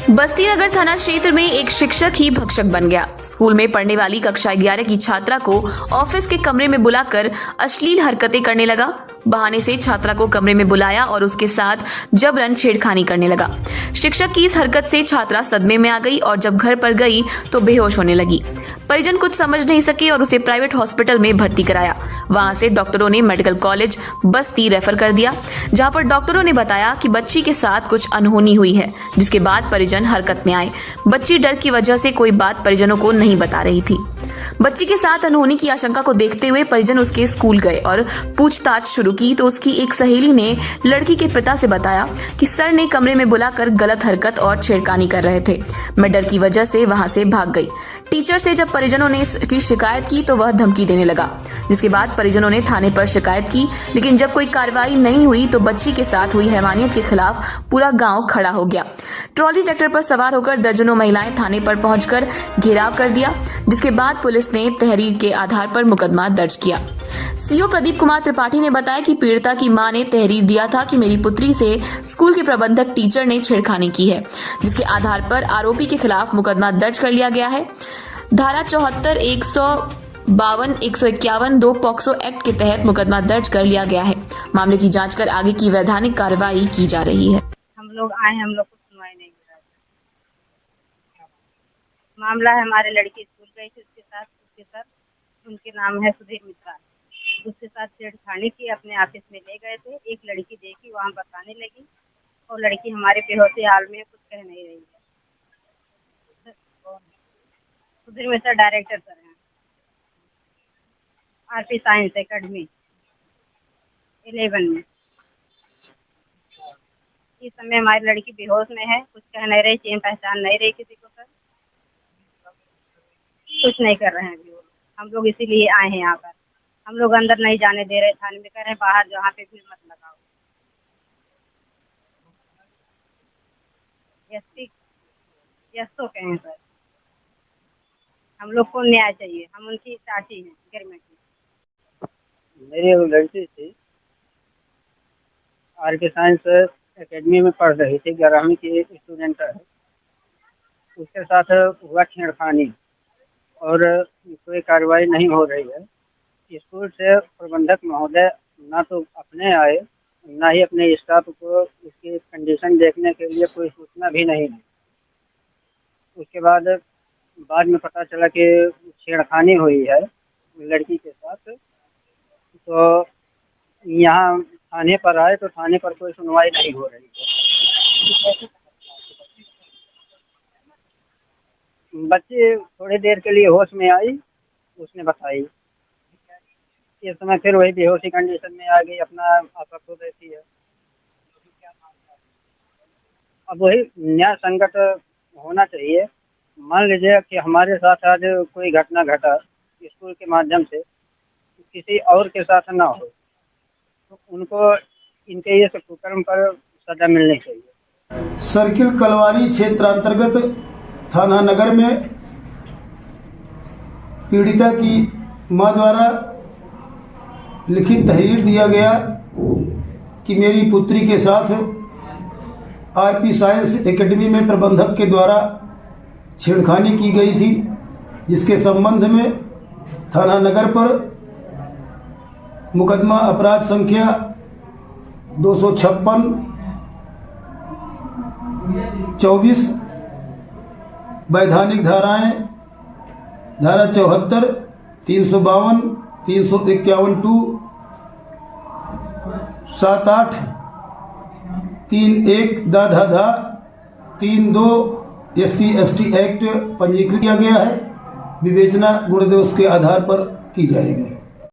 बस्ती नगर थाना क्षेत्र में एक शिक्षक ही भक्षक बन गया। स्कूल में पढ़ने वाली कक्षा 11 की छात्रा को ऑफिस के कमरे में बुलाकर अश्लील हरकतें करने लगा। बहाने से छात्रा को कमरे में बुलाया और उसके साथ जबरन छेड़खानी करने लगा। शिक्षक की इस हरकत से छात्रा सदमे में आ गई और जब घर पर गई तो बेहोश होने लगी। परिजन कुछ समझ नहीं सके और उसे प्राइवेट हॉस्पिटल में भर्ती कराया। वहां से डॉक्टरों ने मेडिकल कॉलेज बस्ती रेफर कर दिया, जहां पर डॉक्टरों ने बताया कि बच्ची के साथ कुछ अनहोनी हुई है, जिसके बाद परिजन हरकत में आए। बच्ची डर की वजह से कोई बात परिजनों को नहीं बता रही थी। बच्ची के साथ अनहोनी की आशंका को देखते हुए परिजन उसके स्कूल गए और पूछताछ शुरू की तो उसकी एक सहेली ने लड़की के पिता से बताया कि सर ने कमरे में बुलाकर गलत हरकत और छेड़खानी कर रहे थे। मैं डर की वजह से वहां से भाग गई। टीचर से जब परिजनों ने इसकी शिकायत की तो वह धमकी देने लगा, जिसके बाद परिजनों ने थाने पर शिकायत की, लेकिन जब कोई कार्रवाई नहीं हुई तो बच्ची के साथ हुई हैवानियत के खिलाफ पूरा गांव खड़ा हो गया। ट्रॉली ट्रैक्टर पर सवार होकर दर्जनों महिलाएं थाने पर पहुंचकर घेराव कर दिया, जिसके बाद पुलिस ने तहरीर के आधार पर मुकदमा दर्ज किया। सीओ प्रदीप कुमार त्रिपाठी ने बताया कि पीड़िता की मां ने तहरीर दिया था कि मेरी पुत्री से स्कूल के प्रबंधक टीचर ने छेड़खानी की है, जिसके आधार पर आरोपी के खिलाफ मुकदमा दर्ज कर लिया गया है। धारा 74, 152, 151 2 पॉक्सो एक्ट के तहत मुकदमा दर्ज कर लिया गया है। मामले की जांच कर आगे की वैधानिक कार्रवाई की जा रही है। हम लोग आए, हम लोग को सुनवाई नहीं हो रहा है। मामला है, हमारे लड़की स्कूल गई थी, उसके सर उनके नाम है सुधीर मित्रा, उसके साथ छेड़खानी की, अपने ऑफिस में ले गए थे। एक लड़की देखी, वहाँ बताने लगी और लड़की हमारे बेहोशी हाल में कुछ कह नहीं रही है। सुधीर मित्रा डायरेक्टर सर हैं, आरपी साइंस एकेडमी 11 में। इस समय हमारी लड़की बेहोश में है, कुछ कह नहीं रही, चीन पहचान नहीं रही किसी को। सर कुछ नहीं कर रहे हैं अभी हम लोग, इसीलिए आए हैं यहाँ पर। हम लोग अंदर नहीं जाने दे रहे, थाने में कह रहे हैं बाहर जहाँ पे भीड़ मत लगाओ। यस तो कहें सर, हम लोग को न्याय चाहिए, हम उनकी चाची हैं गिरमेट की। मेरी लड़की थी, आरके साइंस एकेडमी में पढ़ रही थी, 11वीं की स्टूडेंट है। उसके साथ हुआ छेड़खानी और कोई कार्रवाई नहीं हो रही है। स्कूल से प्रबंधक महोदय ना तो अपने आए, ना ही अपने स्टाफ को उसकी कंडीशन देखने के लिए कोई सूचना भी नहीं दी। उसके बाद में पता चला कि छेड़खानी हुई है लड़की के साथ, तो यहाँ थाने पर आए तो थाने पर कोई सुनवाई नहीं हो रही है। बच्ची थोड़ी देर के लिए होश में आई, उसने बताई। इस समय फिर वही बेहोशी कंडीशन में आ गई, अपना आपा खो देती है। अब वही न्याय संकट होना चाहिए। मान लीजिए कि हमारे साथ आज कोई घटना घटा स्कूल के माध्यम से, किसी और के साथ ना हो, तो उनको इनके ये कुकर्म पर सजा मिलनी चाहिए। सर्किल कलवारी क्षेत्र अंतर्गत थाना नगर में पीड़िता की मां द्वारा लिखित तहरीर दिया गया कि मेरी पुत्री के साथ आरपी साइंस एकेडमी में प्रबंधक के द्वारा छेड़खानी की गई थी, जिसके संबंध में थाना नगर पर मुकदमा अपराध संख्या 256 24 वैधानिक धाराएं, धारा 74, 352, 351 2, 78, 31 धा 32 SC/ST एक्ट पंजीकृत किया गया है। विवेचना गुणदोष के आधार पर की जाएगी।